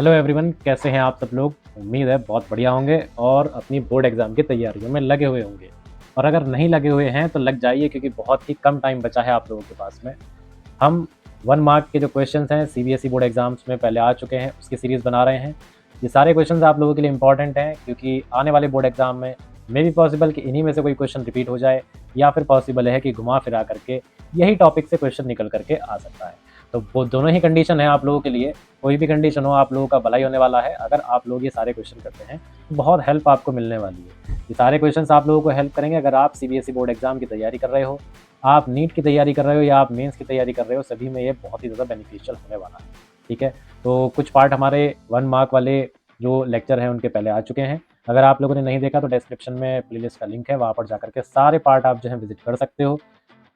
Hello everyone, कैसे हैं आप सब लोग। उम्मीद है बहुत बढ़िया होंगे और अपनी बोर्ड एग्ज़ाम की तैयारियों में लगे हुए होंगे। और अगर नहीं लगे हुए हैं तो लग जाइए, क्योंकि बहुत ही कम टाइम बचा है आप लोगों के पास में। हम 1 मार्क के जो क्वेश्चंस हैं सीबीएसई बोर्ड एग्ज़ाम्स में पहले आ चुके हैं, उसकी सीरीज़ बना रहे हैं। ये सारे क्वेश्चंस आप लोगों के लिए इंपॉर्टेंट हैं, क्योंकि आने वाले बोर्ड एग्ज़ाम में मे बी पॉसिबल कि इन्हीं में से कोई क्वेश्चन रिपीट हो जाए, या फिर पॉसिबल है कि घुमा फिरा करके यही टॉपिक से क्वेश्चन निकल करके आ सकता है। तो वो दोनों ही कंडीशन है आप लोगों के लिए। कोई भी कंडीशन हो, आप लोगों का भला ही होने वाला है अगर आप लोग ये सारे क्वेश्चन करते हैं। तो बहुत हेल्प आपको मिलने वाली है। ये सारे क्वेश्चंस आप लोगों को हेल्प करेंगे अगर आप सीबीएसई बोर्ड एग्जाम की तैयारी कर रहे हो, आप नीट की तैयारी कर रहे हो, या आप मेंस की तैयारी कर रहे हो। सभी में ये बहुत ही ज़्यादा बेनिफिशियल होने वाला है। ठीक है, तो कुछ पार्ट हमारे 1 मार्क वाले जो लेक्चर हैं उनके पहले आ चुके हैं। अगर आप लोगों ने नहीं देखा तो डिस्क्रिप्शन में प्लेलिस्ट का लिंक है, वहाँ पर जाकर के सारे पार्ट आप जो है विजिट कर सकते हो।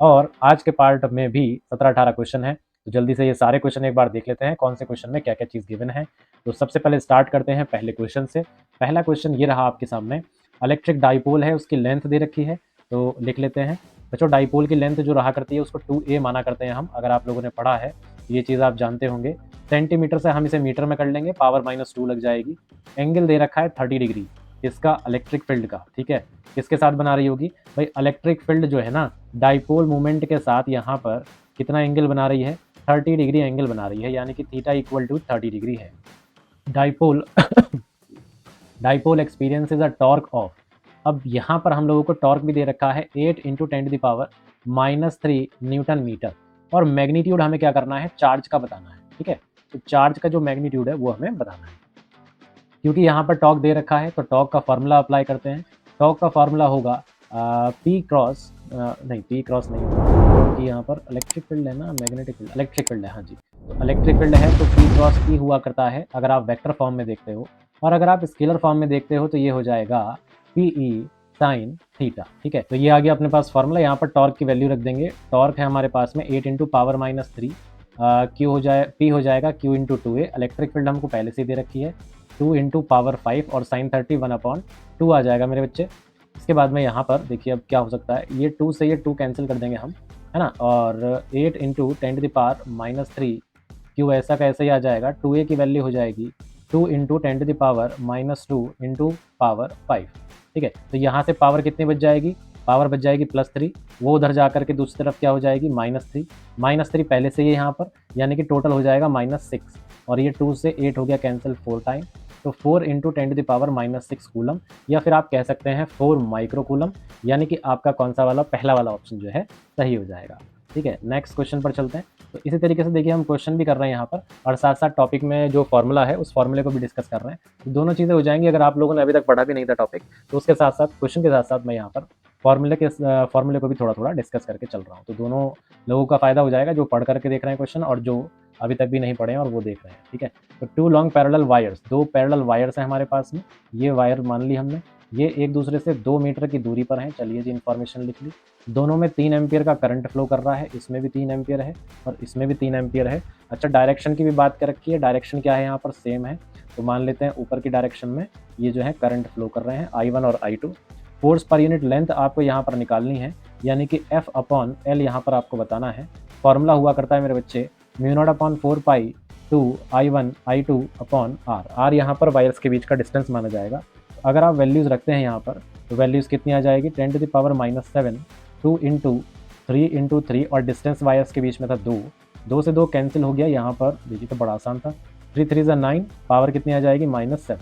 और आज के पार्ट में भी 17-18 क्वेश्चन हैं, तो जल्दी से ये सारे क्वेश्चन एक बार देख लेते हैं, कौन से क्वेश्चन में क्या क्या चीज़ गिवन है। तो सबसे पहले स्टार्ट करते हैं पहले क्वेश्चन से। पहला क्वेश्चन ये रहा आपके सामने। इलेक्ट्रिक डाइपोल है, उसकी लेंथ दे रखी है, तो लिख लेते हैं। बच्चों, डाइपोल की लेंथ जो रहा करती है उसको 2a माना करते हैं हम। अगर आप लोगों ने पढ़ा है ये चीज़ आप जानते होंगे। सेंटीमीटर से हम इसे मीटर में कर लेंगे, पावर -2 लग जाएगी। एंगल दे रखा है 30 डिग्री, इसका इलेक्ट्रिक फील्ड का। ठीक है, किसके साथ बना रही होगी भाई? इलेक्ट्रिक फील्ड जो है ना, डाइपोल मूवमेंट के साथ यहाँ पर कितना एंगल बना रही है? 30 डिग्री एंगल बना रही है, यानी कि थीटा इक्वल टू 30 डिग्री है। Dipole dipole experiences a torque of. अब यहाँ पर हम लोगों को टॉर्क भी दे रखा है 8 × 10⁻³ न्यूटन मीटर। और मैग्नीट्यूड हमें क्या करना है? चार्ज का बताना है। ठीक है, तो चार्ज का जो मैग्नीट्यूड है वो हमें बताना है। क्योंकि यहाँ पर टॉर्क दे रखा है तो टॉर्क का फार्मूला अप्लाई करते हैं। टॉर्क का फार्मूला होगा पी क्रॉस नहीं होगा, क्योंकि यहाँ पर इलेक्ट्रिक फील्ड है ना, मैग्नेटिक फील्ड, इलेक्ट्रिक फील्ड है। हाँ जी, तो इलेक्ट्रिक फील्ड है तो पी क्रॉस पी हुआ करता है अगर आप वेक्टर फॉर्म में देखते हो, और अगर आप स्केलर फॉर्म में देखते हो तो ये हो जाएगा पी ई साइन थीटा। ठीक है, तो ये आ गया अपने पास फार्मूला। यहाँ पर टॉर्क की वैल्यू रख देंगे। टॉर्क है हमारे पास में 8 × पावर-3, क्यू हो जाए पी हो जाएगा q × 2a। इलेक्ट्रिक फील्ड हमको पहले से दे रखी है 2 × पावर 5 और साइन 30 1/2 आ जाएगा मेरे बच्चे। इसके बाद में यहाँ पर देखिए अब क्या हो सकता है, ये 2 से ये 2 कैंसिल कर देंगे हम, है ना। और 8 × 10⁻³ क्यू ऐसा का ऐसा ही आ जाएगा। 2a की वैल्यू हो जाएगी 2 × 10⁻² × पावर 5। ठीक है, तो यहाँ से पावर कितनी बच जाएगी? पावर बच जाएगी +3। वो उधर जा करके दूसरी तरफ क्या हो जाएगी? -3। -3 पहले से ही यहाँ पर, यानी कि टोटल हो जाएगा -6। और ये 2 से 8 हो गया कैंसिल 4 टाइम, तो 4 × 10⁻6 कूलम, या फिर आप कह सकते हैं 4 माइक्रो कूलम। यानी कि आपका कौन सा वाला पहला वाला ऑप्शन जो है सही हो जाएगा। ठीक है, नेक्स्ट क्वेश्चन पर चलते हैं। तो इसी तरीके से देखिए हम क्वेश्चन भी कर रहे हैं यहाँ पर, और साथ साथ टॉपिक में जो फॉर्मूला है उस फॉर्मूले को भी डिस्कस कर रहे हैं। तो दोनों चीज़ें हो जाएंगी। अगर आप लोगों ने अभी तक पढ़ा भी नहीं था टॉपिक, तो उसके साथ साथ क्वेश्चन के साथ साथ मैं यहाँ पर फॉर्मूले को भी थोड़ा थोड़ा डिस्कस करके चल रहा हूँ। तो दोनों लोगों का फायदा हो जाएगा, जो पढ़ करके देख रहे हैं क्वेश्चन और जो अभी तक भी नहीं पढ़े हैं और वो देख रहे हैं। ठीक है, तो 2 long parallel wires, 2 parallel wires हैं हमारे पास में। ये वायर मान ली हमने, ये एक दूसरे से 2 मीटर की दूरी पर हैं। चलिए जी, इन्फॉर्मेशन लिख ली। दोनों में 3 एम्पियर का करंट फ्लो कर रहा है, इसमें भी 3 एम्पियर है और इसमें भी 3 एम्पियर है। अच्छा, डायरेक्शन की भी बात कर रखी है। डायरेक्शन क्या है यहाँ पर? सेम है। तो मान लेते हैं ऊपर की डायरेक्शन में ये जो है करंट फ्लो कर रहे हैं, I1 और I2। Force per unit length आपको यहाँ पर निकालनी है, यानी कि F/L यहाँ पर आपको बताना है। फॉर्मूला हुआ करता है मेरे बच्चे μ0/4π टू I1 I2/R। R यहाँ पर वायर्स के बीच का डिस्टेंस माना जाएगा। अगर आप वैल्यूज़ रखते हैं यहाँ पर, तो वैल्यूज़ कितनी आ जाएगी? 10⁻⁻7 2 × 3 × 3, और डिस्टेंस वायर्स के बीच में था 2। 2 से 2 कैंसिल हो गया। यहाँ पर देखिए तो बड़ा आसान था। 3 3 9, पावर कितनी आ जाएगी? -7।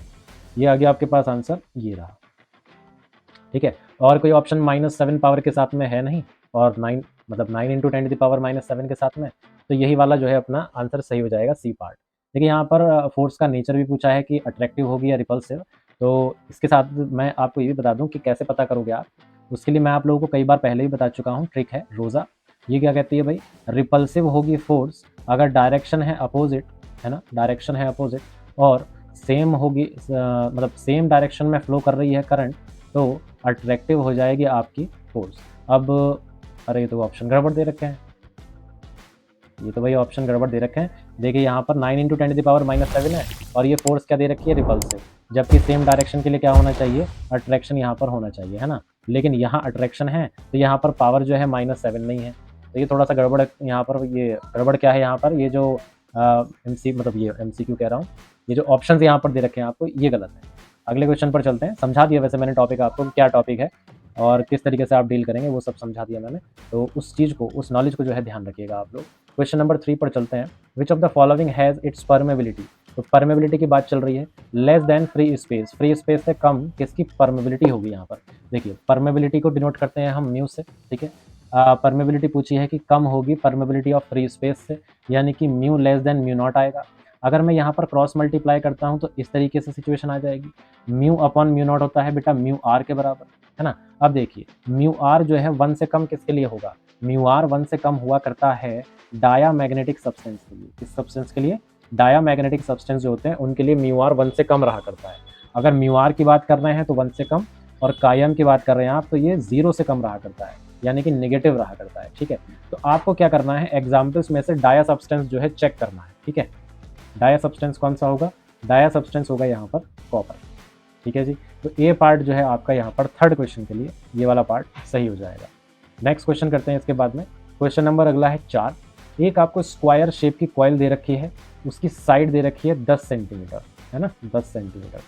ये आ गया आपके पास आंसर, ये रहा। ठीक है, और कोई ऑप्शन -7 पावर के साथ में है नहीं, और 9 मतलब 9 × 10⁻⁻7 के साथ में, तो यही वाला जो है अपना आंसर सही हो जाएगा, सी पार्ट। देखिए यहाँ पर फोर्स का नेचर भी पूछा है कि अट्रैक्टिव होगी या रिपल्सिव। तो इसके साथ मैं आपको ये भी बता दूं कि कैसे पता करोगे आप। उसके लिए मैं आप लोगों को कई बार पहले ही बता चुका हूँ, ट्रिक है रोज़ा। ये क्या कहती है भाई? रिपल्सिव होगी फोर्स अगर डायरेक्शन है अपोजिट, है ना, डायरेक्शन है अपोजिट, और सेम होगी मतलब सेम डायरेक्शन में फ्लो कर रही है करंट, तो अट्रैक्टिव हो जाएगी आपकी फोर्स। अब अरे ये तो ऑप्शन गड़बड़ दे रखे हैं, ये तो भाई ऑप्शन गड़बड़ दे रखे हैं। देखिए यहाँ पर 9 × 10⁻⁻7 है, और ये फोर्स क्या दे रखी है? रिपल्सिव। जबकि सेम डायरेक्शन के लिए क्या होना चाहिए? अट्रैक्शन यहाँ पर होना चाहिए, है ना। लेकिन यहाँ अट्रैक्शन है तो यहाँ पर पावर जो है -7 नहीं है, तो ये थोड़ा सा गड़बड़ है यहाँ पर। ये गड़बड़ क्या है यहाँ पर? ये जो MC मतलब ये MCQ कह रहा हूँ, ये जो ऑप्शन यहाँ पर दे रखे हैं आपको, ये गलत है। अगले क्वेश्चन पर चलते हैं। समझा दिया वैसे मैंने टॉपिक आपको, क्या टॉपिक है और किस तरीके से आप डील करेंगे, वो सब समझा दिया मैंने। तो उस चीज़ को, उस नॉलेज को जो है ध्यान रखिएगा आप लोग। क्वेश्चन नंबर 3 पर चलते हैं। विच of the following has its permeability. तो परमेबिलिटी की बात चल रही है। Less than free space, free space से कम किसकी परमेबिलिटी होगी यहाँ पर। देखिए परमेबिलिटी को डिनोट करते हैं हम म्यू से, ठीक है। परमेबिलिटी पूछी है कि कम होगी परमेबिलिटी ऑफ फ्री स्पेस से, यानी कि mu less than mu naught आएगा। अगर मैं यहाँ पर क्रॉस मल्टीप्लाई करता हूँ तो इस तरीके से सिचुएशन आ जाएगी। म्यू अपॉन म्यू नॉट होता है बेटा म्यू आर के बराबर, है ना। अब देखिए म्यू आर जो है 1 से कम किसके लिए होगा, म्यू आर 1 से कम हुआ करता है डायामैग्नेटिक सब्सटेंस के लिए। किस सब्सटेंस के लिए, डायामैग्नेटिक सब्सटेंस जो होते हैं उनके लिए म्यू आर 1 से कम रहा करता है। अगर म्यू आर की बात कर रहे हैं तो 1 से कम, और कायम की बात कर रहे हैं आप तो ये 0 से कम रहा करता है, यानी कि नेगेटिव रहा करता है, ठीक है। तो आपको क्या करना है, एग्जाम्पल्स में से डाया सब्सटेंस जो है चेक करना है, ठीक है। डाया सब्सटेंस कौन सा होगा, डाया सब्सटेंस होगा यहाँ पर कॉपर, ठीक है जी। तो ए पार्ट जो है आपका यहाँ पर थर्ड क्वेश्चन के लिए ये वाला पार्ट सही हो जाएगा। नेक्स्ट क्वेश्चन करते हैं इसके बाद में। क्वेश्चन नंबर अगला है 4। एक आपको स्क्वायर शेप की कॉइल दे रखी है, उसकी साइड दे रखी है 10 सेंटीमीटर, है ना, 10 सेंटीमीटर।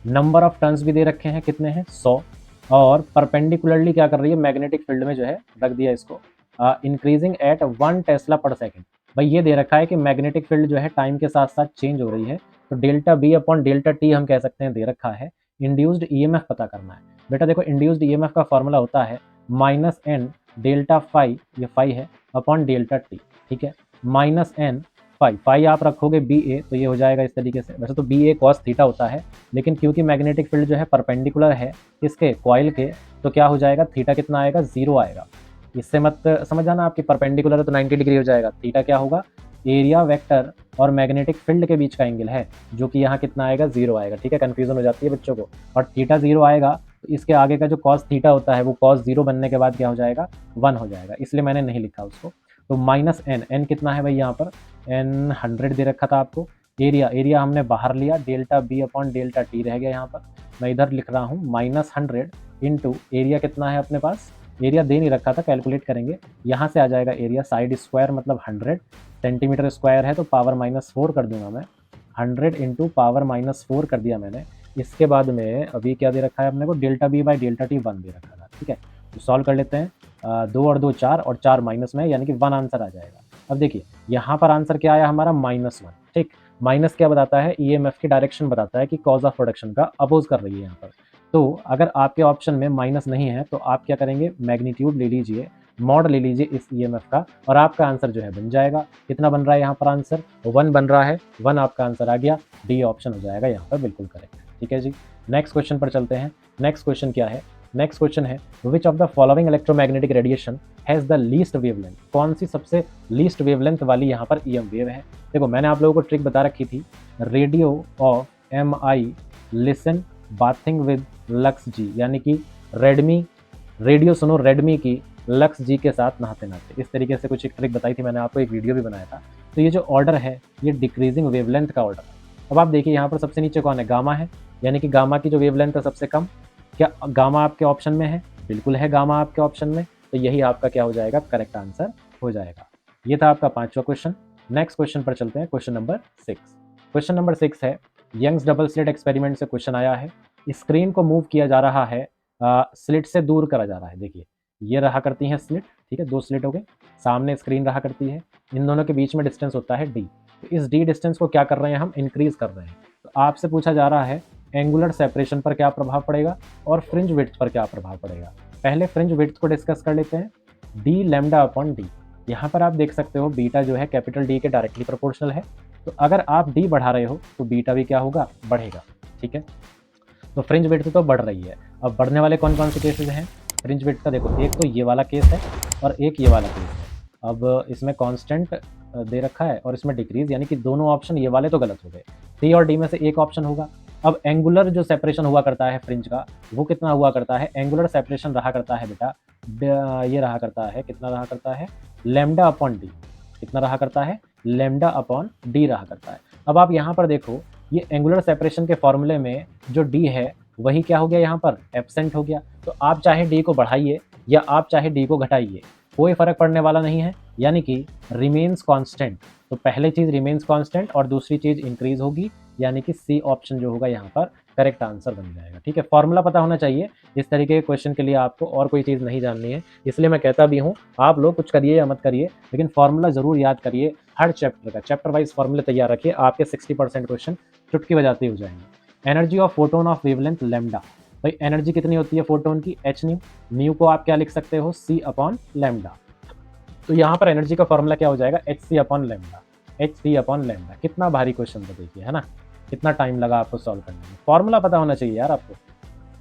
नंबर ऑफ टर्न्स भी दे रखे हैं, कितने हैं, 100। और परपेंडिकुलरली क्या कर रही है, मैग्नेटिक फील्ड में जो है रख दिया इसको, इंक्रीजिंग एट 1 टेस्ला पर सेकेंड। भाई ये दे रखा है कि मैग्नेटिक फील्ड जो है टाइम के साथ साथ चेंज हो रही है, तो delta B upon delta T हम कह सकते हैं दे रखा है। इंड्यूस्ड ईएमएफ पता करना है बेटा। देखो इंड्यूस्ड ईएमएफ का फॉर्मूला होता है -n डेल्टा फाई, ये फाई है, अपॉन डेल्टा टी, ठीक है। -n फाई, फाई आप रखोगे बी ए तो ये हो जाएगा इस तरीके से। वैसे तो बी ए कॉस थीटा होता है, लेकिन क्योंकि मैग्नेटिक फील्ड जो है परपेंडिकुलर है किसके, कॉइल के, तो क्या हो जाएगा, थीटा कितना आएगा, 0 आएगा। इससे मत समझ जाना आपकी परपेंडिकुलर है तो 90 डिग्री हो जाएगा। थीटा क्या होगा, एरिया वेक्टर और मैग्नेटिक फील्ड के बीच का एंगल है, जो कि यहाँ कितना आएगा, 0 आएगा, ठीक है। कन्फ्यूजन हो जाती है बच्चों को। और थीटा 0 आएगा तो इसके आगे का जो कॉस थीटा होता है वो कॉस 0 बनने के बाद क्या हो जाएगा, 1 हो जाएगा, इसलिए मैंने नहीं लिखा उसको। तो -n, n कितना है भाई यहाँ पर, n 100 दे रखा था आपको। एरिया, एरिया हमने बाहर लिया, delta B upon delta T रह गया यहाँ पर। मैं इधर लिख रहा हूँ -100 इंटू एरिया कितना है अपने पास, एरिया दे नहीं रखा था, कैलकुलेट करेंगे। यहाँ से आ जाएगा एरिया, साइड स्क्वायर मतलब 100 सेंटीमीटर स्क्वायर है तो पावर -4 कर दूंगा मैं। 100 इंटू पावर -4 कर दिया मैंने। इसके बाद में अभी क्या दे रखा है अपने को, delta B by delta T 1 दे रखा था, ठीक है। तो सॉल्व कर लेते हैं। 2 और 2 4 और 4 माइनस में, यानी कि 1 आंसर आ जाएगा। अब देखिए यहाँ पर आंसर क्या आया हमारा, -1, ठीक। माइनस क्या बताता है, ईएमएफ की डायरेक्शन बताता है कि कॉज ऑफ प्रोडक्शन का अपोज कर रही है यहाँ पर। तो अगर आपके ऑप्शन में माइनस नहीं है तो आप क्या करेंगे, मैग्नीट्यूड ले लीजिए, मॉड ले लीजिए इस ईएमएफ का, और आपका आंसर जो है बन जाएगा। कितना बन रहा है यहाँ पर आंसर, 1 बन रहा है, 1 आपका आंसर आ गया। डी ऑप्शन हो जाएगा यहाँ पर बिल्कुल करेक्ट, ठीक है जी। नेक्स्ट क्वेश्चन पर चलते हैं। नेक्स्ट क्वेश्चन क्या है, नेक्स्ट क्वेश्चन है which of the following electromagnetic radiation has the least wavelength. कौन सी सबसे लीस्ट वेवलेंथ वाली यहाँ पर ईएम वेव है। देखो मैंने आप लोगों को ट्रिक बता रखी थी, radio of MI listen bathing with Lux ji, यानी कि रेडमी, रेडियो सुनो रेडमी की लक्स जी के साथ नहाते नहाते, इस तरीके से कुछ एक ट्रिक बताई थी मैंने आपको, एक वीडियो भी बनाया था। तो ये जो ऑर्डर है ये डिक्रीजिंग वेवलेंथ का ऑर्डर है। अब आप देखिए यहाँ पर सबसे नीचे कौन है, गामा है, यानी कि गामा की जो वेवलेंथ है सबसे कम। क्या गामा आपके ऑप्शन में है, बिल्कुल है गामा आपके ऑप्शन में, तो यही आपका क्या हो जाएगा, करेक्ट आंसर हो जाएगा। ये था आपका 5वां क्वेश्चन। नेक्स्ट क्वेश्चन पर चलते हैं, क्वेश्चन नंबर 6। क्वेश्चन नंबर 6 है, यंग्स डबल स्लिट एक्सपेरिमेंट से क्वेश्चन आया है। स्क्रीन को मूव किया जा रहा है, स्लिट से दूर करा जा रहा है। देखिए ये रहा करती हैं स्लिट, ठीक है, 2 स्लिट हो गए, सामने स्क्रीन रहा करती है, इन दोनों के बीच में डिस्टेंस होता है d। तो इस d डिस्टेंस को क्या कर रहे हैं हम, इंक्रीज कर रहे हैं। तो आपसे पूछा जा रहा है एंगुलर सेपरेशन पर क्या प्रभाव पड़ेगा और फ्रिंज विड्थ पर क्या प्रभाव पड़ेगा। पहले फ्रिंज विड्थ को डिस्कस कर लेते हैं। d लैम्डा अपॉन d, यहाँ पर आप देख सकते हो बीटा जो है कैपिटल D के डायरेक्टली प्रोपोर्शनल है, तो अगर आप d बढ़ा रहे हो तो बीटा भी क्या होगा, बढ़ेगा, ठीक है। तो फ्रिंज विड्थ तो बढ़ रही है। अब बढ़ने वाले कौन कौन से केसेस हैं फ्रिंज विड्थ का, देखो एक तो ये वाला केस है और एक ये वाला केस है। अब इसमें कांस्टेंट दे रखा है और इसमें डिक्रीज, यानी कि दोनों ऑप्शन ये वाले तो गलत हो गए। C और D में से एक ऑप्शन होगा। अब एंगुलर जो सेपरेशन हुआ करता है फ्रिंज का, वो कितना हुआ करता है, एंगुलर सेपरेशन रहा करता है बेटा, ये रहा करता है, कितना रहा करता है, लैम्डा अपॉन डी। कितना रहा करता है, लैम्डा अपॉन डी रहा करता है। अब आप यहाँ पर देखो, ये एंगुलर सेपरेशन के फॉर्मूले में जो डी है वही क्या हो गया, यहाँ पर एब्सेंट हो गया। तो आप चाहे डी को बढ़ाइए या आप चाहे डी को घटाइए, कोई फर्क पड़ने वाला नहीं है, यानी कि रिमेन्स कांस्टेंट। तो पहली चीज रिमेन्स कांस्टेंट और दूसरी चीज इंक्रीज होगी, यानी कि सी ऑप्शन जो होगा यहाँ पर करेक्ट आंसर बन जाएगा। ठीक है, फॉर्मूला पता होना चाहिए इस तरीके के क्वेश्चन के लिए, आपको और कोई चीज़ नहीं जाननी है। इसलिए मैं कहता भी हूँ आप लोग कुछ करिए या मत करिए, लेकिन फॉर्मूला जरूर याद करिए। हर चैप्टर का चैप्टर वाइज फॉर्मूले तैयार रखिए, आपके 60% क्वेश्चन चुटकी बजाते ही हो जाएंगे। Energy of photon of wavelength lambda, भाई एनर्जी कितनी होती है फोटोन की, एच न्यू। न्यू को आप क्या लिख सकते हो, सी अपॉन लैम्डा। तो यहाँ पर एनर्जी का फॉर्मूला क्या हो जाएगा, H C upon lambda. H C upon lambda, कितना भारी क्वेश्चन था देखिए, है ना, कितना टाइम लगा आपको सॉल्व करने में। फॉर्मूला पता होना चाहिए यार आपको।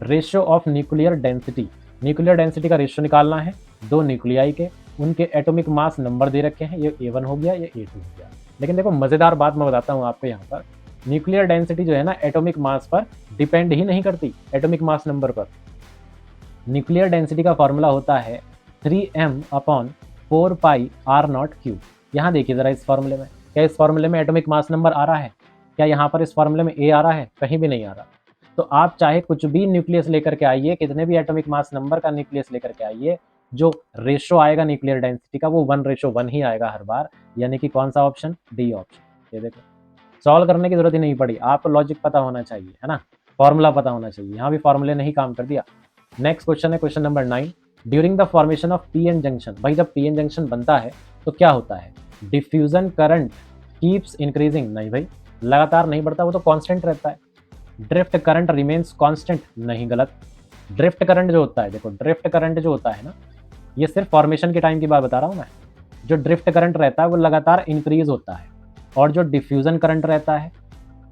Ratio of nuclear density, nuclear density का रेशियो निकालना है दो न्यूक्लियाई के, उनके एटॉमिक मास नंबर दे रखे हैं, ये A1 हो गया, ये A2 हो गया। लेकिन देखो मजेदार बात मैं बताता हूँ आपको, यहाँ पर न्यूक्लियर डेंसिटी जो है ना एटॉमिक मास पर डिपेंड ही नहीं करती, एटॉमिक मास नंबर पर। न्यूक्लियर डेंसिटी का फॉर्मूला होता है 3m upon 4 pi R naught cube. यहाँ देखिए जरा इस फॉर्मूले में, क्या इस फॉर्मूले में एटॉमिक मास नंबर आ रहा है, क्या यहाँ पर इस फॉर्मूले में ए आ रहा है, कहीं भी नहीं आ रहा। तो आप चाहे कुछ भी न्यूक्लियस लेकर के आइए, कितने भी एटॉमिक मास नंबर का न्यूक्लियस लेकर के आइए, जो रेशो आएगा न्यूक्लियर डेंसिटी का वो 1:1 ही आएगा हर बार, यानी कि कौन सा ऑप्शन, डी ऑप्शन। ये देखो सॉल्व करने की जरूरत ही नहीं पड़ी, आपको लॉजिक पता होना चाहिए, है ना, फॉर्मूला पता होना चाहिए। यहाँ भी फॉर्मूले नहीं काम कर दिया। नेक्स्ट क्वेश्चन है question number 9। During the formation of PN junction, भाई जब पीएन जंक्शन बनता है तो क्या होता है, डिफ्यूजन करंट कीप्स इंक्रीजिंग, नहीं भाई लगातार नहीं बढ़ता, वो तो कांस्टेंट रहता है। ड्रिफ्ट करंट रिमेन्स कांस्टेंट, नहीं गलत। ड्रिफ्ट करंट जो होता है, देखो ड्रिफ्ट करंट जो होता है ना, ये सिर्फ फॉर्मेशन के टाइम की बात बता रहा हूँ मैं। जो ड्रिफ्ट करंट रहता है वो लगातार इंक्रीज होता है, और जो डिफ्यूजन करंट रहता है,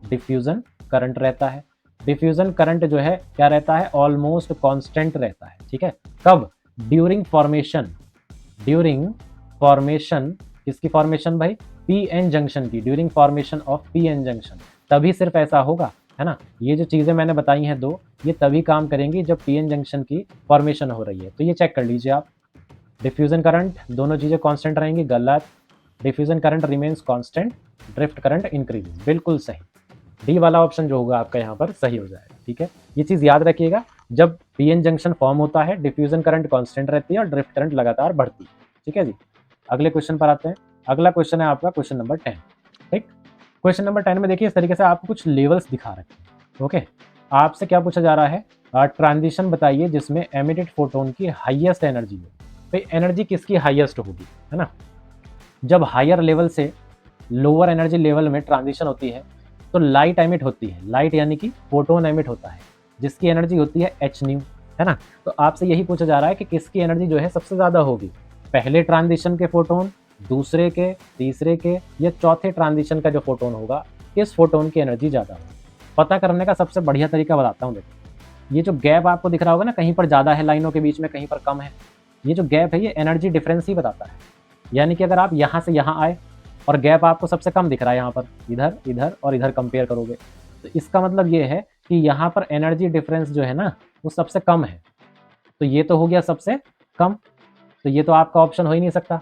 डिफ्यूजन करंट रहता है, डिफ्यूजन करंट जो है क्या रहता है, ऑलमोस्ट कांस्टेंट रहता है। ठीक है, कब, ड्यूरिंग फॉर्मेशन, ड्यूरिंग फॉर्मेशन, किसकी फॉर्मेशन भाई, पीएन जंक्शन की, during formation of PN junction, तभी सिर्फ ऐसा होगा, है ना। ये जो चीजें मैंने बताई हैं दो, ये तभी काम करेंगी जब पीएन जंक्शन की फॉर्मेशन हो रही है। तो ये चेक कर लीजिए आप, डिफ्यूजन करंट, दोनों चीजें कांस्टेंट रहेंगी, गलत। Diffusion current remains constant, drift current increase, बिल्कुल सही। डी वाला ऑप्शन जो होगा आपका यहाँ पर सही हो जाएगा। ठीक है, ये चीज याद रखिएगा, जब पीएन जंक्शन फॉर्म होता है डिफ्यूजन करंट कांस्टेंट रहती है और ड्रिफ्ट करंट लगातार बढ़ती है। ठीक है जी, अगले क्वेश्चन पर आते हैं। अगला क्वेश्चन है आपका क्वेश्चन नंबर 10। ठीक, क्वेश्चन नंबर 10 में देखिए इस तरीके से आपको कुछ लेवल्स दिखा रखे हैं। ओके, आपसे क्या पूछा जा रहा है, ट्रांजिशन बताइए जिसमें एमिटेड फोटोन की हाईएस्ट एनर्जी हो। भाई एनर्जी किसकी हाईएस्ट होगी, है ना। जब हायर लेवल से लोअर एनर्जी लेवल में ट्रांजिशन होती है तो लाइट एमिट होती है, लाइट यानी कि फोटोन एमिट होता है, जिसकी एनर्जी होती है एच न्यू, है ना। तो आपसे यही पूछा जा रहा है कि किसकी एनर्जी जो है सबसे ज़्यादा होगी, पहले ट्रांजिशन के फोटोन, दूसरे के, तीसरे के, या चौथे ट्रांजिशन का जो फोटोन होगा, किस फोटोन की एनर्जी ज़्यादा होगी। पता करने का सबसे बढ़िया तरीका बताता हूँ। देखो ये जो गैप आपको दिख रहा होगा ना, कहीं पर ज़्यादा है लाइनों के बीच में, कहीं पर कम है, ये जो गैप है ये एनर्जी डिफरेंस ही बताता है। यानी कि अगर आप यहाँ से यहाँ आए और गैप आपको सबसे कम दिख रहा है यहाँ पर, इधर इधर और इधर कंपेयर करोगे, तो इसका मतलब ये है कि यहाँ पर एनर्जी डिफरेंस जो है ना वो सबसे कम है। तो ये तो हो गया सबसे कम, तो ये तो आपका ऑप्शन हो ही नहीं सकता।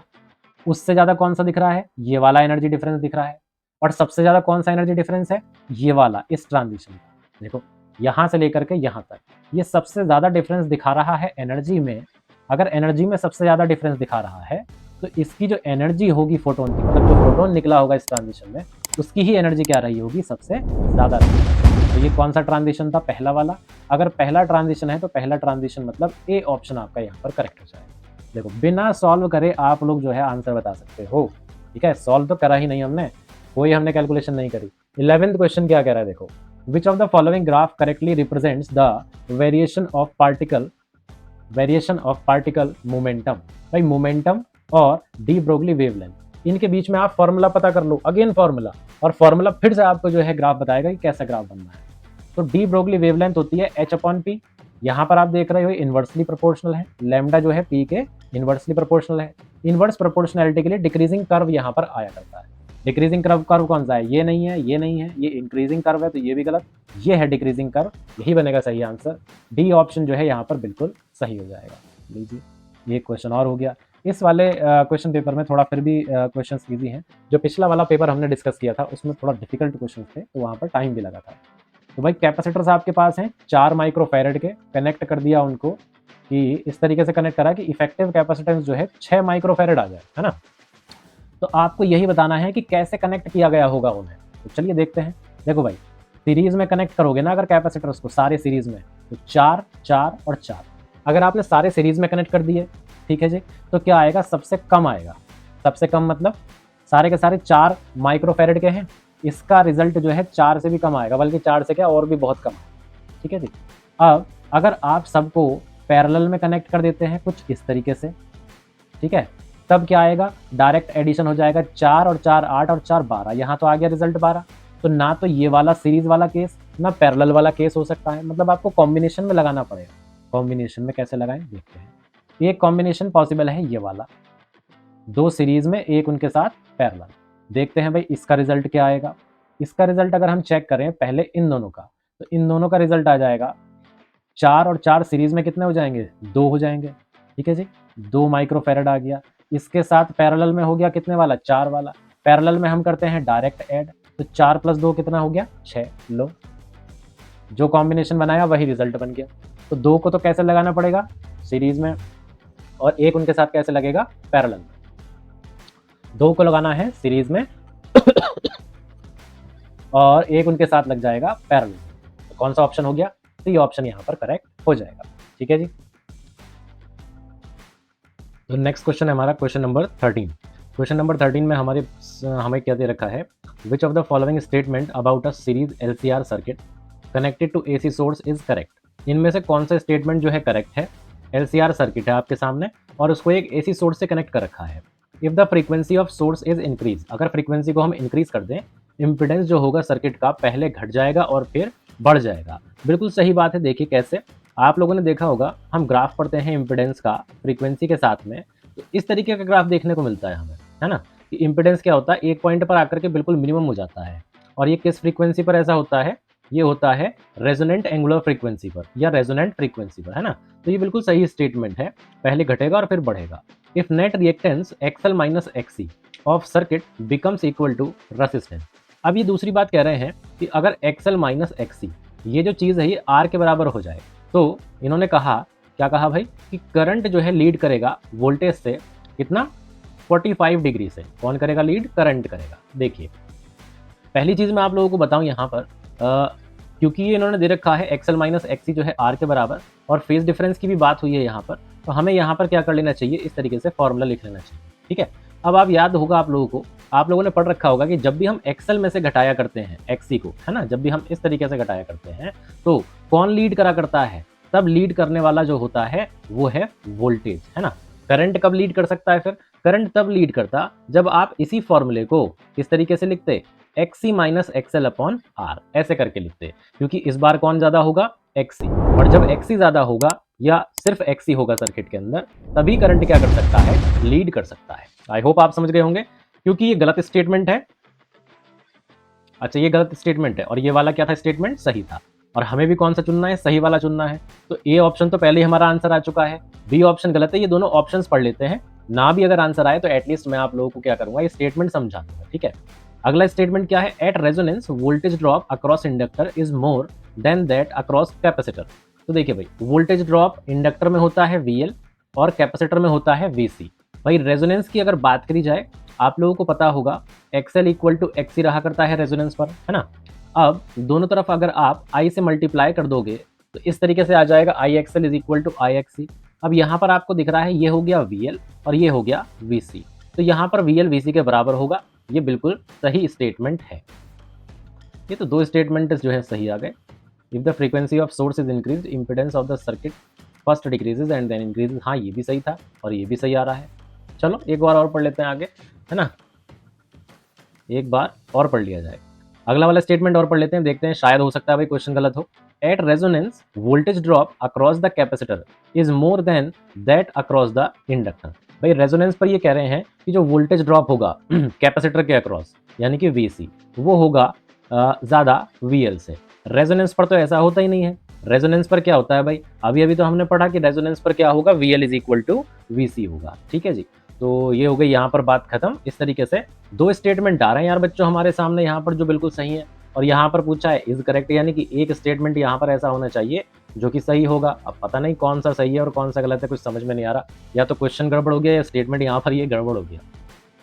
उससे ज़्यादा कौन सा दिख रहा है, ये वाला एनर्जी डिफरेंस दिख रहा है, और सबसे ज़्यादा कौन सा एनर्जी डिफरेंस है, ये वाला, इस ट्रांजिशन का। देखो यहाँ से लेकर के यहाँ तक ये सबसे ज़्यादा डिफरेंस दिखा रहा है एनर्जी में। अगर एनर्जी में सबसे ज़्यादा डिफरेंस दिखा रहा है तो इसकी जो एनर्जी होगी फोटोन की, मतलब जो फोटोन निकला होगा इस ट्रांजिशन में, उसकी ही एनर्जी क्या रही होगी, सबसे ज़्यादा रही। तो ये कौन सा ट्रांजिशन था, पहला वाला। अगर पहला ट्रांजिशन है तो पहला ट्रांजिशन मतलब ए ऑप्शन आपका यहाँ पर करेक्ट हो जाएगा। देखो बिना सॉल्व करे आप लोग जो है आंसर बता सकते हो। ठीक है, सॉल्व तो करा ही नहीं हमने, कोई हमने कैलकुलेशन नहीं करी। 11th क्वेश्चन क्या कह रहा है, देखो विच of the following graph correctly represents the variation of particle momentum. भाई मोमेंटम और डी ब्रोगली वेवलेंथ, इनके बीच में आप फॉर्मूला पता कर लो, अगेन फॉर्मूला, और फॉर्मूला फिर से आपको जो है ग्राफ बताएगा कि कैसा ग्राफ बनना है। तो डी ब्रोगली वेवलेंथ होती है h अपॉन पी, यहाँ पर आप देख रहे हो इन्वर्सली प्रोपोर्शनल है, लैम्डा जो है पी के इन्वर्सली प्रोपोर्शनल है। इन्वर्स प्रोपोर्शनैलिटी के लिए डिक्रीजिंग कर्व यहाँ पर आया करता है। डिक्रीजिंग कर्व कौन सा है, ये नहीं है, ये नहीं है, ये इंक्रीजिंग कर्व है, तो ये भी गलत, ये है डिक्रीजिंग कर्व, यही बनेगा सही आंसर। डी ऑप्शन जो है यहाँ पर बिल्कुल सही हो जाएगा। लीजिए ये क्वेश्चन और हो गया। इस वाले क्वेश्चन पेपर में थोड़ा फिर भी क्वेश्चन ईजी हैं। जो पिछला वाला पेपर हमने डिस्कस किया था उसमें थोड़ा डिफिकल्ट क्वेश्चन थे, तो वहाँ पर टाइम भी लगा था। तो भाई कैपेसिटर्स आपके पास हैं 4 माइक्रोफैरेड के, कनेक्ट कर दिया उनको कि इस तरीके से कनेक्ट करा कि इफेक्टिव कैपेसिटेंस जो है 6 माइक्रोफैरड आ जाए, है ना। तो आपको यही बताना है कि कैसे कनेक्ट किया गया होगा उन्हें। तो चलिए देखते हैं। देखो भाई, सीरीज में कनेक्ट करोगे ना अगर कैपेसिटर्स को सारे सीरीज में, तो 4 4 और 4। अगर आपने सारे सीरीज में कनेक्ट कर दिए, ठीक है जी, तो क्या आएगा, सबसे कम आएगा। सबसे कम मतलब सारे के सारे 4 माइक्रोफैरड के हैं, इसका रिजल्ट जो है 4 से भी कम आएगा, बल्कि 4 से क्या और भी बहुत कम है, ठीक है जी। अब अगर आप सबको पैरेलल में कनेक्ट कर देते हैं कुछ इस तरीके से, ठीक है, तब क्या आएगा, डायरेक्ट एडिशन हो जाएगा, 4 और 4 8 और 4 12। यहाँ तो आ गया रिजल्ट 12। तो ना तो ये वाला सीरीज वाला केस ना पैरेलल वाला केस हो सकता है, मतलब आपको कॉम्बिनेशन में लगाना पड़ेगा। कॉम्बिनेशन में कैसे लगाएं देखते हैं। एक कॉम्बिनेशन पॉसिबल है ये वाला, 2 सीरीज में, एक उनके साथ पैरेलल। देखते हैं भाई इसका रिजल्ट क्या आएगा। इसका रिजल्ट अगर हम चेक करें पहले इन दोनों का, तो इन दोनों का रिजल्ट आ जाएगा, 4 और 4 सीरीज में कितने हो जाएंगे, 2 हो जाएंगे, ठीक है जी, 2 माइक्रोफैरड आ गया। इसके साथ पैरेलल में हो गया कितने वाला, 4 वाला। पैरेलल में हम करते हैं डायरेक्ट ऐड, तो 4 + 2 कितना हो गया, 6। लो, जो कॉम्बिनेशन बनाया वही रिजल्ट बन गया। तो 2 को तो कैसे लगाना पड़ेगा, सीरीज में, और एक उनके साथ कैसे लगेगा, पैरेलल में। 2 को लगाना है सीरीज में और एक उनके साथ लग जाएगा पैरेलल में। तो कौन सा ऑप्शन हो गया, तो ये ऑप्शन यहाँ पर करेक्ट हो जाएगा, ठीक है जी। तो नेक्स्ट क्वेश्चन है हमारा क्वेश्चन नंबर 13। क्वेश्चन नंबर 13 में हमें क्या दे रखा है, which of the following statement about a series LCR circuit connected to AC source is correct. इनमें से कौन सा स्टेटमेंट जो है करेक्ट है। LCR सर्किट है आपके सामने और उसको एक AC सोर्स से कनेक्ट कर रखा है। If the frequency of source is increase, अगर फ्रीक्वेंसी को हम इंक्रीज कर दें, इम्पिडेंस जो होगा सर्किट का पहले घट जाएगा और फिर बढ़ जाएगा। बिल्कुल सही बात है। देखिए कैसे, आप लोगों ने देखा होगा, हम ग्राफ पढ़ते हैं इम्पिडेंस का फ्रीक्वेंसी के साथ में, तो इस तरीके का ग्राफ देखने को मिलता है हमें, है ना, कि इम्पिडेंस क्या होता है, एक पॉइंट पर आकर के बिल्कुल मिनिमम हो जाता है। और ये किस फ्रीक्वेंसी पर ऐसा होता है, ये होता है रेजोनेंट एंगुलर फ्रीक्वेंसी पर या रेजोनेंट फ्रीक्वेंसी पर, है ना। तो ये बिल्कुल सही स्टेटमेंट है, पहले घटेगा और फिर बढ़ेगा। If net reactance XL minus XC of circuit becomes equal to resistance. अब ये दूसरी बात कह रहे हैं कि अगर XL माइनस XC ये जो चीज़ है ये R के बराबर हो जाए, तो इन्होंने कहा, क्या कहा भाई, कि करंट जो है लीड करेगा वोल्टेज से कितना, 45 डिग्री से। कौन करेगा लीड, करंट करेगा। देखिए पहली चीज़ मैं आप लोगों को बताऊं यहाँ पर, क्योंकि ये इन्होंने दे रखा है XL माइनस XC जो है R के बराबर, और फेज डिफरेंस की भी बात हुई है यहाँ पर, तो हमें यहाँ पर क्या कर लेना चाहिए, इस तरीके से फॉर्मूला लिख लेना चाहिए, ठीक है। अब आप याद होगा आप लोगों को, आप लोगों ने पढ़ रखा होगा कि जब भी हम XL में से घटाया करते हैं XC को, है ना, जब भी हम इस तरीके से घटाया करते हैं, तो कौन लीड करा करता है, तब लीड करने वाला जो होता है वो है वोल्टेज, है ना। करंट कब लीड कर सकता है फिर, करंट तब लीड करता जब आप इसी फॉर्मूले को किस तरीके से लिखते, XC minus XL upon R, ऐसे करके लिखते, क्योंकि इस बार कौन ज्यादा होगा, XC। और जब XC ज्यादा होगा या सिर्फ XC होगा सर्किट के अंदर, तभी करंट क्या कर सकता है, लीड कर सकता है। आई होप आप समझ गए होंगे, क्योंकि ये गलत स्टेटमेंट है। अच्छा ये गलत स्टेटमेंट है और ये वाला क्या था, स्टेटमेंट सही था। और हमें भी कौन सा चुनना है, सही वाला चुनना है। तो ए ऑप्शन तो पहले ही हमारा आंसर आ चुका है, बी ऑप्शन गलत है। ये दोनों ऑप्शंस पढ़ लेते हैं, ना भी अगर आंसर आए तो एटलीस्ट मैं आप लोगों को क्या करूंगा, ये स्टेटमेंट समझा दूंगा, ठीक है। अगला स्टेटमेंट क्या है, at resonance voltage drop across inductor is more than that across capacitor. तो देखिए भाई, वोल्टेज ड्रॉप इंडक्टर में होता है VL और कैपेसिटर में होता है VC। भाई रेजोनेंस की अगर बात करी जाए, आप लोगों को पता होगा XL इक्वल टू XC रहा करता है रेजोनेंस पर, है ना। अब दोनों तरफ अगर आप I से मल्टीप्लाई कर दोगे तो इस तरीके से आ जाएगा IXL is equal to IXC। अब यहाँ पर आपको दिख रहा है ये हो गया VL और ये हो गया VC, तो यहाँ पर VL VC के बराबर होगा। ये बिल्कुल सही स्टेटमेंट है। ये तो दो स्टेटमेंट जो है सही आ गए। If the frequency of source is increase, impedance of the circuit first decreases and then increases. हाँ ये भी सही था और ये भी सही आ रहा है। चलो एक बार और पढ़ लेते हैं आगे, है ना, एक बार और पढ़ लिया जाए। अगला वाला स्टेटमेंट और पढ़ लेते हैं, देखते हैं शायद हो सकता है भाई क्वेश्चन गलत हो। At resonance voltage drop across the capacitor is more than that across the inductor. भाई रेजोनेंस पर ये कह रहे हैं कि जो वोल्टेज ड्रॉप होगा कैपेसिटर के अक्रॉस यानी कि VC, वो होगा ज़्यादा VL से। रेजोनेंस पर तो ऐसा होता ही नहीं है। रेजोनेंस पर क्या होता है भाई, अभी अभी तो हमने पढ़ा कि रेजोनेंस पर क्या होगा, VL is equal to VC होगा, ठीक है जी। तो ये हो गई यहाँ पर बात खत्म। इस तरीके से दो स्टेटमेंट आ रहे हैं यार बच्चों हमारे सामने यहाँ पर जो बिल्कुल सही है, और यहाँ पर पूछा है इज करेक्ट, यानी कि एक स्टेटमेंट यहाँ पर ऐसा होना चाहिए जो कि सही होगा। अब पता नहीं कौन सा सही है और कौन सा गलत है, कुछ समझ में नहीं आ रहा। या तो क्वेश्चन गड़बड़ हो गया या स्टेटमेंट यहाँ पर ये गड़बड़ हो गया,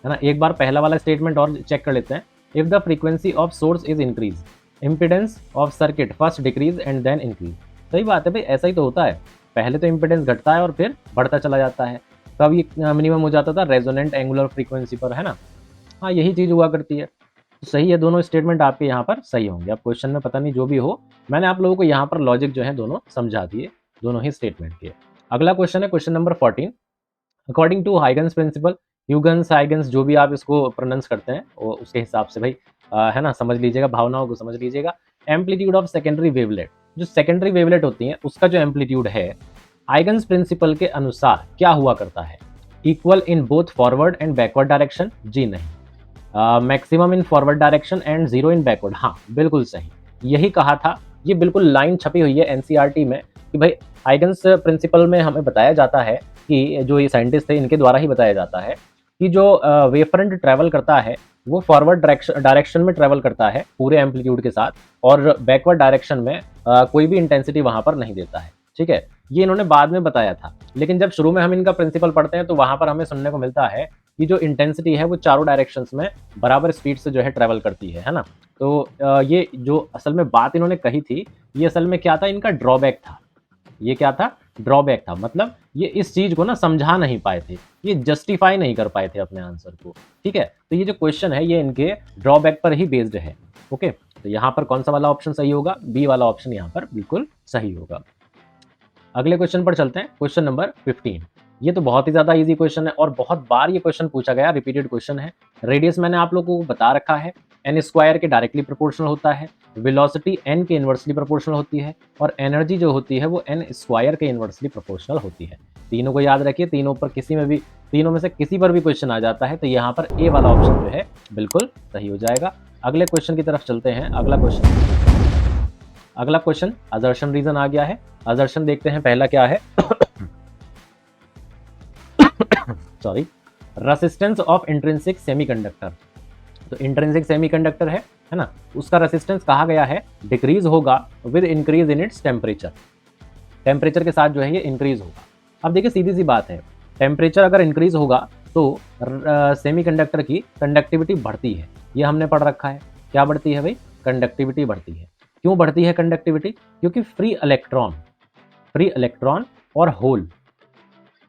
है ना। एक बार पहला वाला स्टेटमेंट और चेक कर लेते हैं। If the frequency of source is increase, impedance of circuit first decrease and then increase. सही बात है भाई, ऐसा ही तो होता है, पहले तो इम्पिडेंस घटता है और फिर बढ़ता चला जाता है। कब ये मिनिमम हो जाता था? रेजोनेंट एंगुलर फ्रीक्वेंसी पर, है ना। हाँ, यही चीज़ हुआ करती है। तो सही है, दोनों स्टेटमेंट आपके यहाँ पर सही होंगे। अब क्वेश्चन में पता नहीं जो भी हो, मैंने आप लोगों को यहाँ पर लॉजिक जो है दोनों समझा दिए, दोनों ही स्टेटमेंट के। अगला क्वेश्चन है question number 14। According to Huygens principle, Huygens Huygens जो भी आप इसको प्रोनाउंस करते हैं वो उसके हिसाब से भाई है ना, समझ लीजिएगा, भावनाओं को समझ लीजिएगा। एम्पलीट्यूड ऑफ सेकेंडरी वेवलेट, जो सेकेंडरी वेवलेट होती हैं उसका जो एम्पलीट्यूड है हाइगन्स प्रिंसिपल के अनुसार क्या हुआ करता है? Equal in both forward and backward direction? जी नहीं। Maximum in forward direction and zero in backward? हाँ, बिल्कुल सही, यही कहा था। ये बिल्कुल लाइन छपी हुई है एनसीईआरटी में कि भाई हाइगन्स प्रिंसिपल में हमें बताया जाता है कि जो ये साइंटिस्ट थे इनके द्वारा ही बताया जाता है कि जो वेव ट्रैवल करता है वो फॉरवर्ड डायरेक्शन में ट्रैवल करता है पूरे एम्पलीट्यूड के साथ, और बैकवर्ड डायरेक्शन में कोई भी इंटेंसिटी वहां पर नहीं देता है। ठीक है, ये इन्होंने बाद में बताया था, लेकिन जब शुरू में हम इनका प्रिंसिपल पढ़ते हैं तो वहां पर हमें सुनने को मिलता है कि जो इंटेंसिटी है वो चारों डायरेक्शंस में बराबर स्पीड से जो है ट्रैवल करती है ना। तो ये जो असल में बात इन्होंने कही थी, ये असल में क्या था, इनका ड्रॉबैक था। ये क्या था? ड्रॉबैक था। मतलब ये इस चीज को ना समझा नहीं पाए थे, ये जस्टिफाई नहीं कर पाए थे अपने आंसर को। ठीक है, तो ये जो क्वेश्चन है ये इनके ड्रॉबैक पर ही बेस्ड है। ओके, तो यहाँ पर कौन सा वाला ऑप्शन सही होगा? बी वाला ऑप्शन यहाँ पर बिल्कुल सही होगा। अगले क्वेश्चन पर चलते हैं, क्वेश्चन नंबर 15। ये तो बहुत ही ज्यादा इजी क्वेश्चन है और बहुत बार ये क्वेश्चन पूछा गया, रिपीटेड क्वेश्चन है। रेडियस मैंने आप लोगों को बता रखा है, एन स्क्वायर के डायरेक्टली प्रोपोर्शनल होता है, वेलोसिटी एन के इनवर्सली प्रोपोर्शनल होती है, और एनर्जी जो होती है वो एन स्क्वायर के इनवर्सली प्रोपोर्शनल होती है। तीनों को याद रखिए, तीनों में से किसी पर भी क्वेश्चन आ जाता है तो यहाँ पर ए वाला ऑप्शन जो है बिल्कुल सही हो जाएगा। अगले क्वेश्चन की तरफ चलते हैं। अगला क्वेश्चन असर्शन रीजन आ गया है। असर्शन देखते हैं पहला क्या है। Sorry, resistance of intrinsic semiconductor. तो इंट्रिंसिक सेमीकंडक्टर है ना, उसका रेसिस्टेंस कहा गया है डिक्रीज होगा with increase in its temperature. Temperature के साथ जो है ये इंक्रीज होगा। अब देखिए सीधी सी बात है, टेम्परेचर अगर इंक्रीज होगा तो सेमीकंडक्टर की कंडक्टिविटी बढ़ती है, ये हमने पढ़ रखा है। क्या बढ़ती है भाई? कंडक्टिविटी बढ़ती है। क्यों बढ़ती है कंडक्टिविटी? क्योंकि फ्री इलेक्ट्रॉन और होल,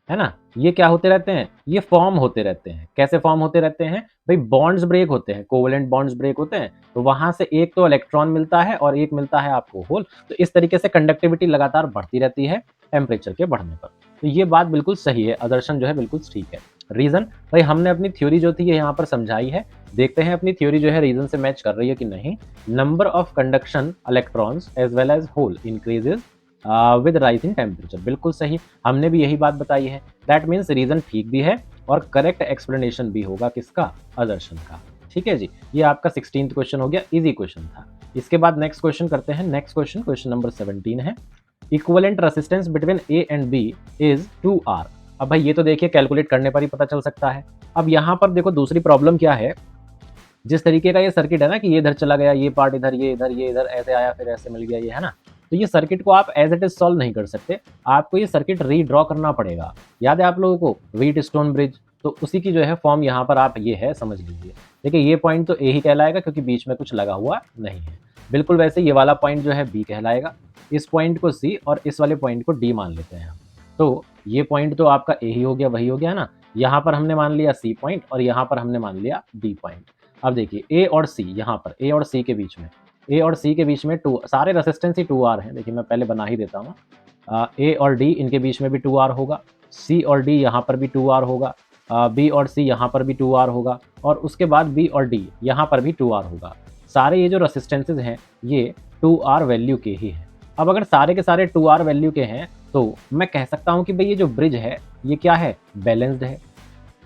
है ना, ये क्या होते रहते हैं? ये फॉर्म होते रहते हैं। कैसे फॉर्म होते रहते हैं भाई? बॉन्ड्स ब्रेक होते हैं, कोवेलेंट बॉन्ड्स ब्रेक होते हैं, तो वहां से एक तो इलेक्ट्रॉन मिलता है और एक मिलता है आपको होल। तो इस तरीके से कंडक्टिविटी लगातार बढ़ती रहती है टेम्परेचर के बढ़ने पर। तो ये बात बिल्कुल सही है, आदर्शन जो है बिल्कुल ठीक है। रीजन भाई हमने अपनी थ्योरी जो थी ये यहाँ पर समझाई है, देखते हैं अपनी थ्योरी जो है रीजन से मैच कर रही है कि नहीं। Number of conduction electrons as well as hole increases with rise in temperature, बिल्कुल सही, हमने भी यही बात बताई है। दैट मीन्स रीजन ठीक भी है और करेक्ट एक्सप्लेनेशन भी होगा किसका? आदर्शन का। ठीक है जी, ये आपका 16th क्वेश्चन हो गया, इजी क्वेश्चन था। इसके बाद नेक्स्ट क्वेश्चन करते हैं। नेक्स्ट क्वेश्चन नंबर 17 है, equivalent resistance between A and B is 2R। अब भाई ये तो देखिए कैलकुलेट करने पर ही पता चल सकता है। अब यहाँ पर देखो दूसरी प्रॉब्लम क्या है, जिस तरीके का ये सर्किट है ना कि ये इधर चला गया, ये पार्ट इधर, ये इधर ऐसे आया, फिर ऐसे मिल गया, ये है ना, तो ये सर्किट को आप एज इट इज सॉल्व नहीं कर सकते, आपको ये सर्किट रीड्रॉ करना पड़ेगा। याद है आप लोगों को व्हीट स्टोन ब्रिज? तो उसी की जो है फॉर्म यहाँ पर आप ये है, समझ लीजिए। देखिए ये पॉइंट तो ए ही कहलाएगा क्योंकि बीच में कुछ लगा हुआ नहीं है। बिल्कुल वैसे ये वाला पॉइंट जो है बी कहलाएगा, इस पॉइंट को सी और इस वाले पॉइंट को डी मान लेते हैं हम। तो ये पॉइंट तो आपका ए ही हो गया, वही हो गया ना। यहाँ पर हमने मान लिया सी पॉइंट और यहाँ पर हमने मान लिया डी पॉइंट। अब देखिए ए और सी, यहाँ पर ए और सी के बीच में, ए और सी के बीच में सारे रेसिस्टेंस ही 2R हैं। देखिए मैं पहले बना ही देता हूँ, ए और डी इनके बीच में भी 2R होगा, सी और डी यहाँ पर भी 2R होगा, बी और सी यहाँ पर भी 2R होगा, और उसके बाद बी और डी यहाँ पर भी 2R होगा। सारे ये जो रेसिस्टेंसेज हैं ये 2R वैल्यू के ही हैं। अब अगर सारे के सारे 2R वैल्यू के हैं तो मैं कह सकता हूँ कि भाई ये जो ब्रिज है ये क्या है? बैलेंस्ड है।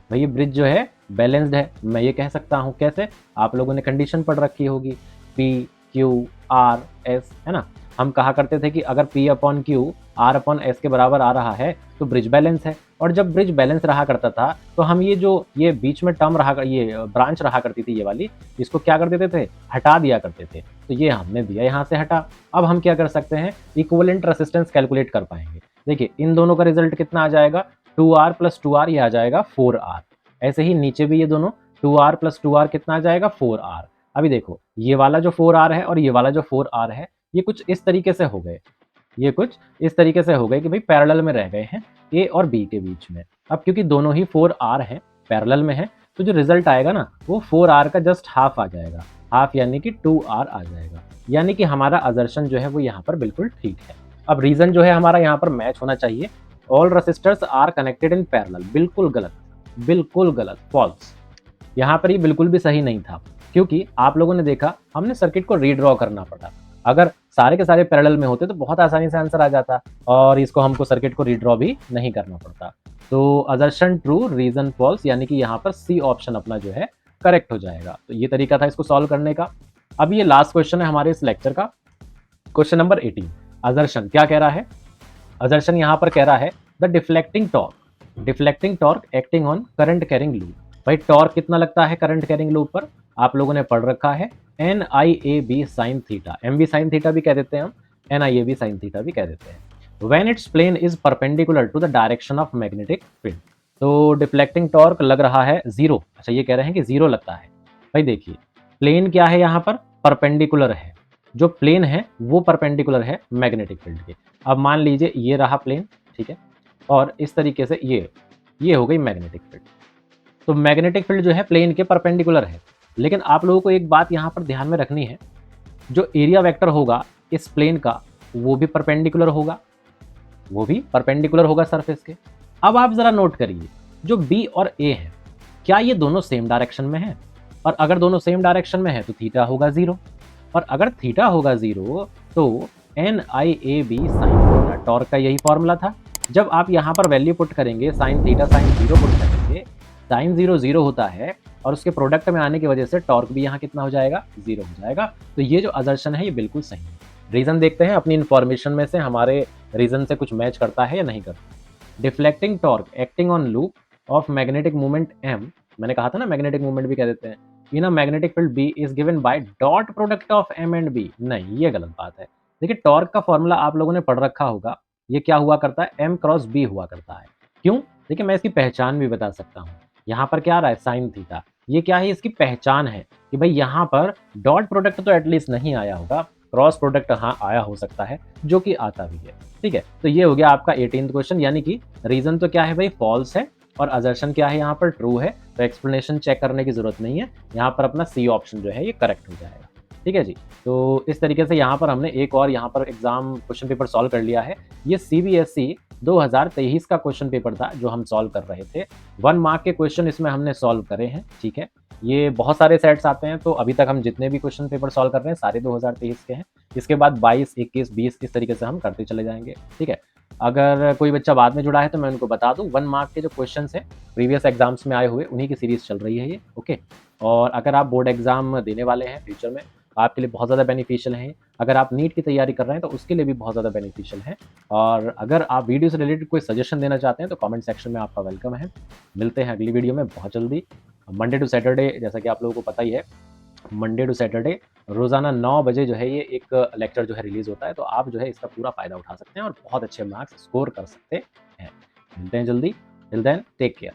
भाई ये ब्रिज जो है बैलेंस्ड है, मैं ये कह सकता हूँ। कैसे? आप लोगों ने कंडीशन पढ़ रखी होगी, P Q R S, है ना। हम कहा करते थे कि अगर P upon Q R upon S के बराबर आ रहा है तो ब्रिज बैलेंस है। और जब ब्रिज बैलेंस रहा करता था तो हम ये बीच में टर्म रहा ये ब्रांच रहा करती थी ये वाली, इसको क्या कर देते थे, हटा दिया करते थे। तो ये हमने दिया यहाँ से हटा। अब हम क्या कर सकते हैं, इक्विवेलेंट रेजिस्टेंस कैलकुलेट कर पाएंगे। देखिए इन दोनों का रिजल्ट कितना आ जाएगा, 2R + 2R, ये आ जाएगा 4R। ऐसे ही नीचे भी ये दोनों 2R + 2R कितना आ जाएगा, 4R। अभी देखो ये वाला जो 4R है और ये वाला जो 4R है, ये कुछ इस तरीके से हो गए, ये कुछ इस तरीके से हो गए कि भाई पैरेलल में रह गए हैं ए और बी के बीच में। अब क्योंकि दोनों ही 4R हैं, पैरेलल में है, तो जो रिजल्ट आएगा ना वो 4R का जस्ट हाफ आ जाएगा, हाफ यानी कि 2R आ जाएगा। यानी कि हमारा असर्शन जो है वो यहाँ पर बिल्कुल ठीक है। अब रीजन जो है हमारा यहाँ पर मैच होना चाहिए। All resistors are connected in parallel, बिल्कुल गलत, बिल्कुल गलत, फॉल्स। यहाँ पर ये बिल्कुल भी सही नहीं था, क्योंकि आप लोगों ने देखा हमने सर्किट को रीड्रॉ करना पड़ा। अगर सारे के सारे पैरेलल में होते तो बहुत आसानी से आंसर आ जाता, और इसको हमको सर्किट को रीड्रॉ भी नहीं करना पड़ता। तो असर्शन ट्रू, रीजन फॉल्स, यानी कि यहाँ पर सी ऑप्शन अपना जो है करेक्ट हो जाएगा। तो ये तरीका था इसको सॉल्व करने का। अब ये लास्ट क्वेश्चन है हमारे इस लेक्चर का, क्वेश्चन नंबर 18। असर्शन क्या कह रहा है, असर्शन यहाँ पर कह रहा है the deflecting torque acting on current carrying loop. भाई टॉर्क कितना लगता है करंट कैरिंग लूप पर, आप लोगों ने पढ़ रखा है NIAB sin theta, MB sin theta भी कह देते हैं हम, NIAB sin थीटा भी कह देते हैं। When its plane is perpendicular to the direction of magnetic field. तो डिफ्लेक्टिंग टॉर्क लग रहा है 0। अच्छा ये कह रहे हैं कि 0 लगता है। भाई देखिए प्लेन क्या है, यहाँ पर परपेंडिकुलर है, जो प्लेन है वो परपेंडिकुलर है मैग्नेटिक फील्ड के। अब मान लीजिए ये रहा प्लेन, ठीक है, और इस तरीके से ये हो गई मैग्नेटिक फील्ड। तो मैग्नेटिक फील्ड जो है प्लेन के परपेंडिकुलर है, लेकिन आप लोगों को एक बात यहाँ पर ध्यान में रखनी है, जो एरिया वेक्टर होगा इस प्लेन का वो भी परपेंडिकुलर होगा, वो भी परपेंडिकुलर होगा सरफेस के। अब आप जरा नोट करिए, जो बी और ए है क्या ये दोनों सेम डायरेक्शन में है, और अगर दोनों सेम डायरेक्शन में है तो थीटा होगा 0, और अगर थीटा होगा 0 तो NIAB sin थीटा, टॉर्क का यही फॉर्मूला था। जब आप यहाँ पर वैल्यू पुट करेंगे sin थीटा sin 0 पुट करेंगे, sin 0 0 होता है, और उसके प्रोडक्ट में आने की वजह से टॉर्क भी यहाँ कितना हो जाएगा, 0 हो जाएगा। तो ये जो असर्शन है ये बिल्कुल सही है। रीजन देखते हैं अपनी इन्फॉर्मेशन में से हमारे रीजन से कुछ मैच करता है या नहीं करता। Deflecting torque acting on loop of magnetic movement M, मैंने कहा था ना मैग्नेटिक मूवमेंट भी कह देते हैं, in a magnetic field B is given by dot product of M and B। नहीं ये गलत बात है। देखिए टॉर्क का फॉर्मूला आप लोगों ने पढ़ रखा होगा, ये क्या हुआ करता है, M क्रॉस B हुआ करता है। क्यों, देखिए मैं इसकी पहचान भी बता सकता हूँ। यहाँ पर क्या आ रहा है, साइन थीटा, ये क्या है, इसकी पहचान है कि भाई यहाँ पर डॉट प्रोडक्ट तो एटलीस्ट नहीं आया होगा, क्रॉस प्रोडक्ट हाँ आया हो सकता है, जो कि आता भी है। ठीक है, तो ये हो गया आपका 18th क्वेश्चन, यानी कि रीजन तो क्या है भाई, फॉल्स है, और असर्शन क्या है यहाँ पर, ट्रू है। तो एक्सप्लेनेशन चेक करने की जरूरत नहीं है, यहाँ पर अपना सी ऑप्शन जो है ये करेक्ट हो जाएगा। ठीक है जी, तो इस तरीके से यहाँ पर हमने एक और यहाँ पर एग्जाम क्वेश्चन पेपर सॉल्व कर लिया है। ये CBSE 2023 का क्वेश्चन पेपर था जो हम सॉल्व कर रहे थे। 1 मार्क के क्वेश्चन इसमें हमने सॉल्व करे हैं। ठीक है, ये बहुत सारे सेट्स आते हैं, तो अभी तक हम जितने भी क्वेश्चन पेपर सॉल्व कर रहे हैं सारे 2023 के हैं। इसके बाद 22, 21, 20 इस तरीके से हम करते चले जाएंगे। ठीक है, अगर कोई बच्चा बाद में जुड़ा है तो मैं उनको बता दूं, 1 मार्क के जो क्वेश्चंस हैं प्रीवियस एग्जाम्स में आए हुए उन्हीं की सीरीज चल रही है ये। ओके, और अगर आप बोर्ड एग्जाम देने वाले हैं फ्यूचर में, आपके लिए बहुत ज़्यादा बेनिफिशियल है। अगर आप नीट की तैयारी कर रहे हैं तो उसके लिए भी बहुत ज़्यादा बेनिफिशियल है। और अगर आप वीडियो से रिलेटेड कोई सजेशन देना चाहते हैं तो कमेंट सेक्शन में आपका वेलकम है। मिलते हैं अगली वीडियो में बहुत जल्दी। मंडे टू सैटरडे, जैसा कि आप लोगों को पता ही है, मंडे टू सैटरडे रोज़ाना 9 बजे जो है ये एक लेक्चर जो है रिलीज़ होता है, तो आप जो है इसका पूरा फ़ायदा उठा सकते हैं और बहुत अच्छे मार्क्स स्कोर कर सकते हैं। मिलते हैं जल्दी, टिल देन टेक केयर।